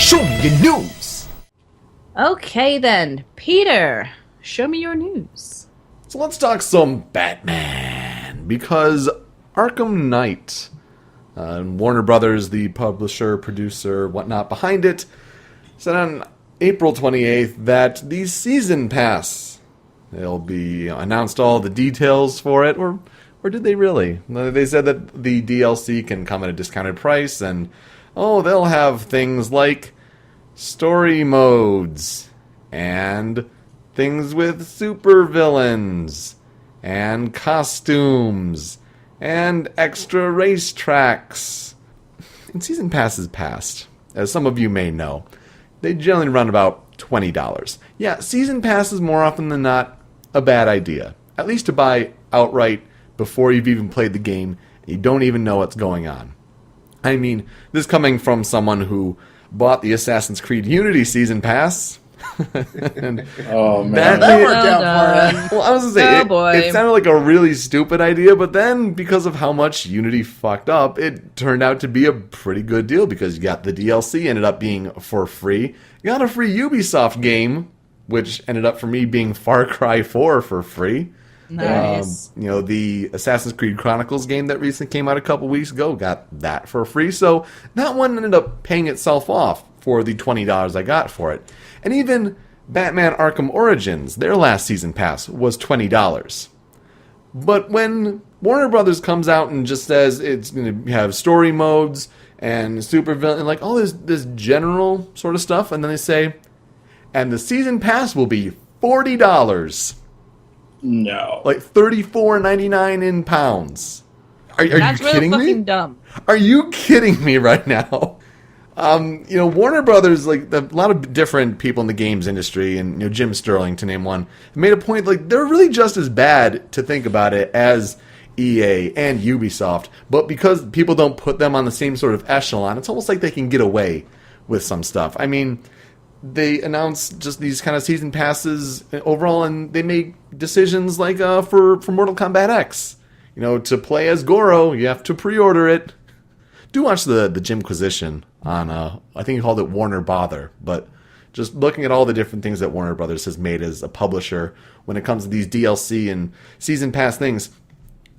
Show me your news! Okay then, Peter, show me your news. So let's talk some Batman, because Arkham Knight, Warner Brothers, the publisher, producer, whatnot behind it, said on April 28th that the season pass, they'll be announced all the details for it, or did they really? They said that the DLC can come at a discounted price, and they'll have things like story modes, and things with supervillains, and costumes, and extra racetracks. And season passes passed, as some of you may know, they generally run about $20. Yeah, season pass is more often than not a bad idea. At least to buy outright before you've even played the game, and you don't even know what's going on. I mean, this coming from someone who bought the Assassin's Creed Unity season pass. Man, that worked out for you. Well, I was going to say, boy. it sounded like a really stupid idea, but then because of how much Unity fucked up, it turned out to be a pretty good deal because you got the DLC, ended up being for free. You got a free Ubisoft game, which ended up for me being Far Cry 4 for free. Nice. The Assassin's Creed Chronicles game that recently came out a couple weeks ago, got that for free. So that one ended up paying itself off for the $20 I got for it. And even Batman Arkham Origins, their last season pass, was $20. But when Warner Brothers comes out and just says it's going to have story modes and supervillain, and like all this general sort of stuff, and then they say, and the season pass will be $40. No. Like $34.99 in pounds. Are That's you really kidding fucking me? dumb. Are you kidding me right now? Warner Brothers, like a lot of different people in the games industry, and Jim Sterling to name one, made a point like they're really just as bad to think about it as EA and Ubisoft. But because people don't put them on the same sort of echelon, it's almost like they can get away with some stuff. I mean, they announce just these kind of season passes overall, and they make decisions like for Mortal Kombat X. To play as Goro, you have to pre-order it. Do watch the Jimquisition on, I think he called it Warner Bother, but just looking at all the different things that Warner Brothers has made as a publisher when it comes to these DLC and season pass things.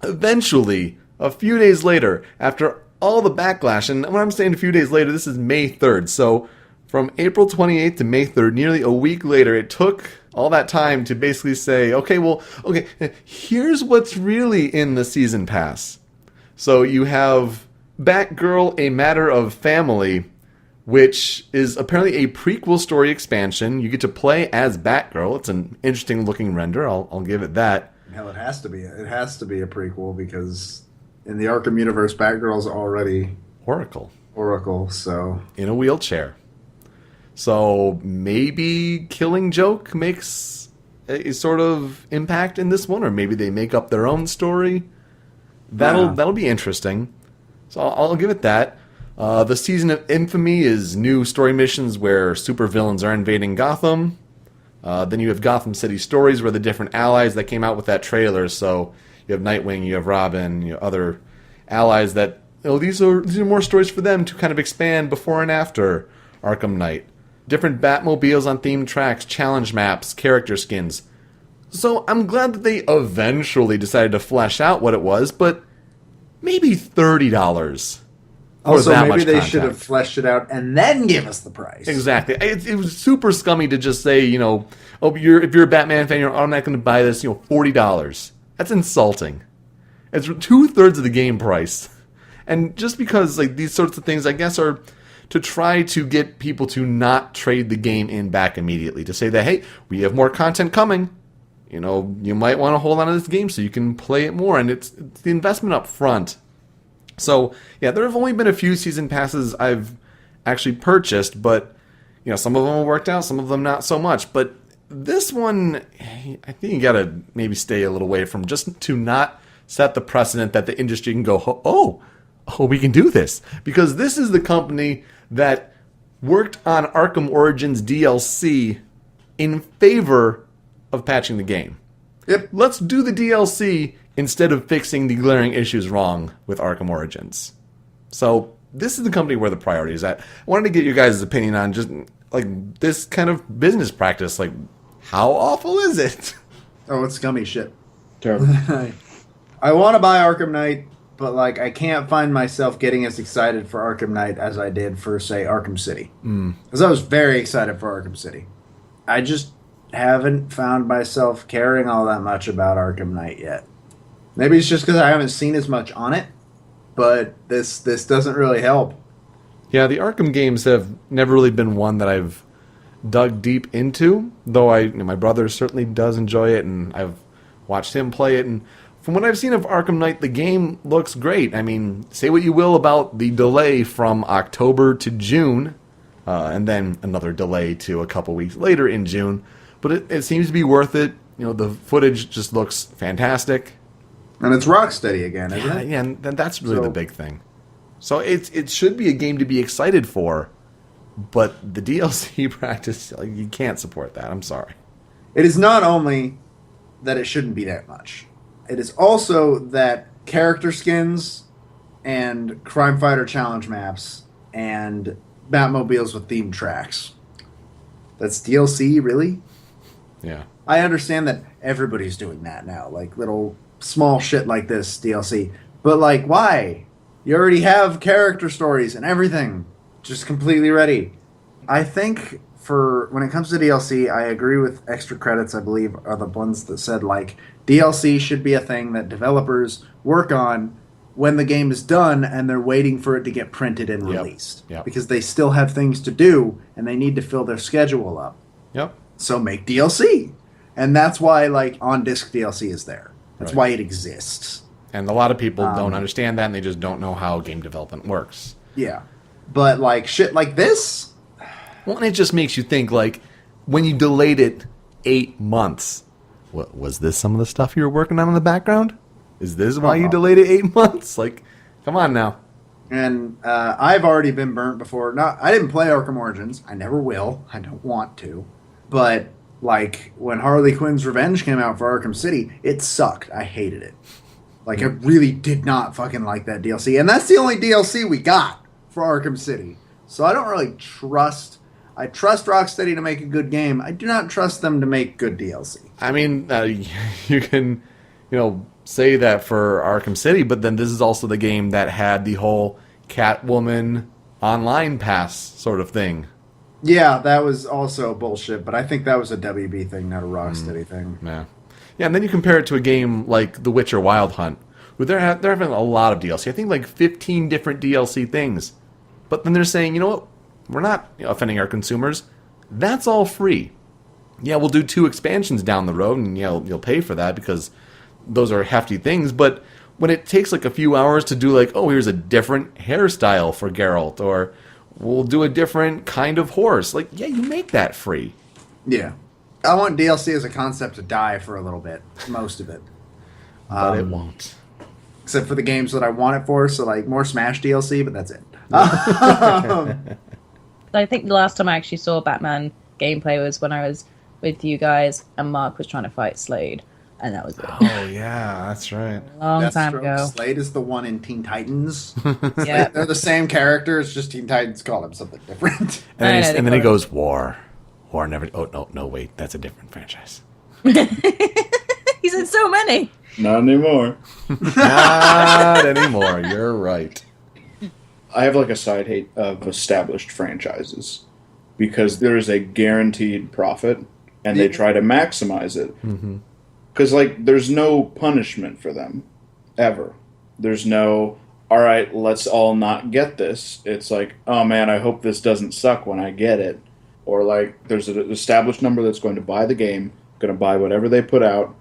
Eventually, a few days later, after all the backlash, and when I'm saying a few days later, this is May 3rd, so from April 28th to May 3rd, nearly a week later, it took all that time to basically say, okay, here's what's really in the season pass. So you have Batgirl, A Matter of Family, which is apparently a prequel story expansion. You get to play as Batgirl. It's an interesting looking render, I'll give it that. Hell, it has to be. It has to be a prequel because in the Arkham universe, Batgirl's already Oracle, so... in a wheelchair. So maybe Killing Joke makes a sort of impact in this one, or maybe they make up their own story. That'll be interesting. So I'll give it that. The Season of Infamy is new story missions where supervillains are invading Gotham. Then you have Gotham City Stories, where the different allies that came out with that trailer. So you have Nightwing, you have Robin, other allies that these are more stories for them to kind of expand before and after Arkham Knight. Different Batmobiles on themed tracks, challenge maps, character skins. So I'm glad that they eventually decided to flesh out what it was, but maybe $30. Also, maybe they should have fleshed it out and then give us the price. Exactly. It was super scummy to just say, if you're a Batman fan, you're automatically going to buy this, $40. That's insulting. It's 2/3 of the game price. And just because these sorts of things, I guess, are to try to get people to not trade the game in back immediately. To say that, hey, we have more content coming. You might want to hold on to this game so you can play it more. And it's the investment up front. So, yeah, there have only been a few season passes I've actually purchased, but, some of them have worked out, some of them not so much. But this one, I think you got to maybe stay a little away from, just to not set the precedent that the industry can go, oh, we can do this. Because this is the company that worked on Arkham Origins DLC in favor of patching the game. Yep. Let's do the DLC instead of fixing the glaring issues wrong with Arkham Origins. So this is the company where the priority is at. I wanted to get your guys' opinion on just like this kind of business practice. Like, how awful is it? Oh, it's scummy shit. Terrible. I want to buy Arkham Knight, but like I can't find myself getting as excited for Arkham Knight as I did for, say, Arkham City. Because I was very excited for Arkham City. I just haven't found myself caring all that much about Arkham Knight yet. Maybe it's just because I haven't seen as much on it, but this doesn't really help. Yeah, the Arkham games have never really been one that I've dug deep into, though my brother certainly does enjoy it, and I've watched him play it, and from what I've seen of Arkham Knight, the game looks great. I mean, say what you will about the delay from October to June, and then another delay to a couple weeks later in June, but it seems to be worth it. You know, the footage just looks fantastic. And it's Rocksteady again, isn't it? Yeah, and that's really the big thing. So it should be a game to be excited for, but the DLC practice, you can't support that. I'm sorry. It is not only that it shouldn't be that much. It is also that character skins and Crime Fighter challenge maps and Batmobiles with themed tracks. That's DLC, really? Yeah. I understand that everybody's doing that now, like little small shit like this DLC. But like, why? You already have character stories and everything just completely ready. I think for when it comes to DLC, I agree with Extra Credits, I believe, are the ones that said like DLC should be a thing that developers work on when the game is done and they're waiting for it to get printed and released. Yep. Because they still have things to do and they need to fill their schedule up. Yep. So make DLC. And that's why like on-disc DLC is there. That's why it exists. And a lot of people don't understand that, and they just don't know how game development works. Yeah. But like shit like this? Well, and it just makes you think, like, when you delayed it 8 months, what was this some of the stuff you were working on in the background? Is this why you delayed it 8 months? Like, come on now. And I've already been burnt before. I didn't play Arkham Origins. I never will. I don't want to. But like when Harley Quinn's Revenge came out for Arkham City, it sucked. I hated it. Like I really did not fucking like that DLC. And that's the only DLC we got for Arkham City. So I don't really trust... I trust Rocksteady to make a good game. I do not trust them to make good DLC. I mean, you can, say that for Arkham City, but then this is also the game that had the whole Catwoman online pass sort of thing. Yeah, that was also bullshit, but I think that was a WB thing, not a Rocksteady thing. Yeah. Yeah, and then you compare it to a game like The Witcher Wild Hunt, where they're having a lot of DLC. I think like 15 different DLC things. But then they're saying, you know what? We're not offending our consumers. That's all free. Yeah, we'll do 2 expansions down the road, and you'll pay for that because those are hefty things. But when it takes like a few hours to do like, oh, here's a different hairstyle for Geralt, or we'll do a different kind of horse. Like, yeah, you make that free. Yeah. I want DLC as a concept to die for a little bit. Most of it. But it won't. Except for the games that I want it for, so like more Smash DLC, but that's it. I think the last time I actually saw Batman gameplay was when I was with you guys and Mark was trying to fight Slade, and that was it. Oh, yeah, that's right. Long time ago. Slade is the one in Teen Titans. Yeah. They're the same character, it's just Teen Titans call him something different. And then he goes, War. War never... Oh, no, wait, that's a different franchise. He's in so many. Not anymore. Not anymore, you're right. I have like a side hate of established franchises because there is a guaranteed profit and they try to maximize it. Because like there's no punishment for them ever. There's no, all right, let's all not get this. It's like, oh man, I hope this doesn't suck when I get it. Or like there's an established number that's going to buy the game, going to buy whatever they put out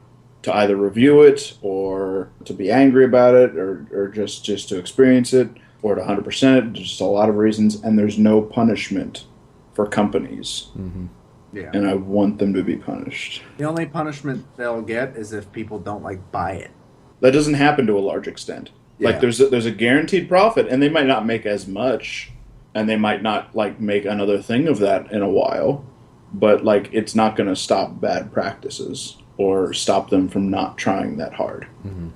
to either review it or to be angry about it or just to experience it. Or at 100%, just a lot of reasons, and there's no punishment for companies. Yeah. And I want them to be punished. The only punishment they'll get is if people don't like buy it. That doesn't happen to a large extent. Yeah. Like there's a guaranteed profit, and they might not make as much, and they might not like make another thing of that in a while, but like it's not going to stop bad practices or stop them from not trying that hard. And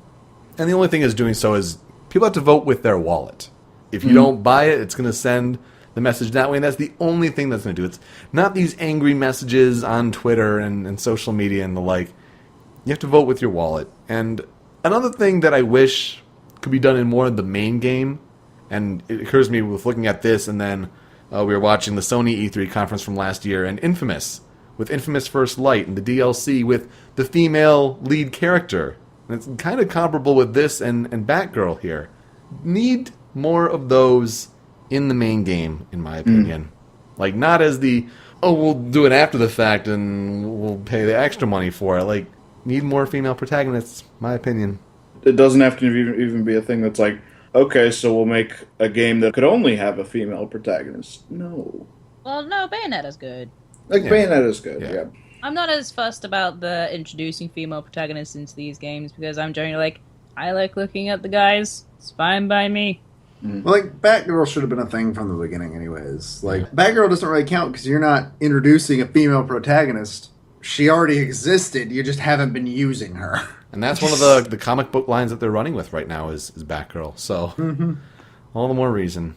the only thing is doing so is people have to vote with their wallet. If you don't buy it, it's going to send the message that way, and that's the only thing that's going to do it. It's not these angry messages on Twitter and social media and the like. You have to vote with your wallet. And another thing that I wish could be done in more of the main game, and it occurs to me with looking at this, and then we were watching the Sony E3 conference from last year, and Infamous, with Infamous First Light, and the DLC with the female lead character. And it's kind of comparable with this and Batgirl here. Need more of those in the main game, in my opinion. Like, not as the, oh, we'll do it after the fact and we'll pay the extra money for it. Like, need more female protagonists, my opinion. It doesn't have to even be a thing that's like, okay, so we'll make a game that could only have a female protagonist. No. Well, no, Bayonetta's good. Like, Bayonetta's good, yeah. I'm not as fussed about the introducing female protagonists into these games because I'm generally like, I like looking at the guys. It's fine by me. Well, like, Batgirl should have been a thing from the beginning anyways. Like, Batgirl doesn't really count because you're not introducing a female protagonist. She already existed, you just haven't been using her. And that's one of the comic book lines that they're running with right now is Batgirl. So, all the more reason.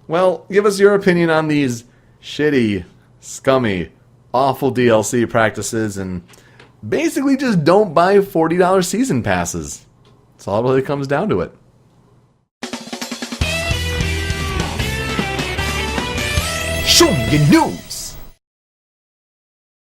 Well, give us your opinion on these shitty, scummy, awful DLC practices, and basically just don't buy $40 season passes. That's all it really comes down to it. SMYN News.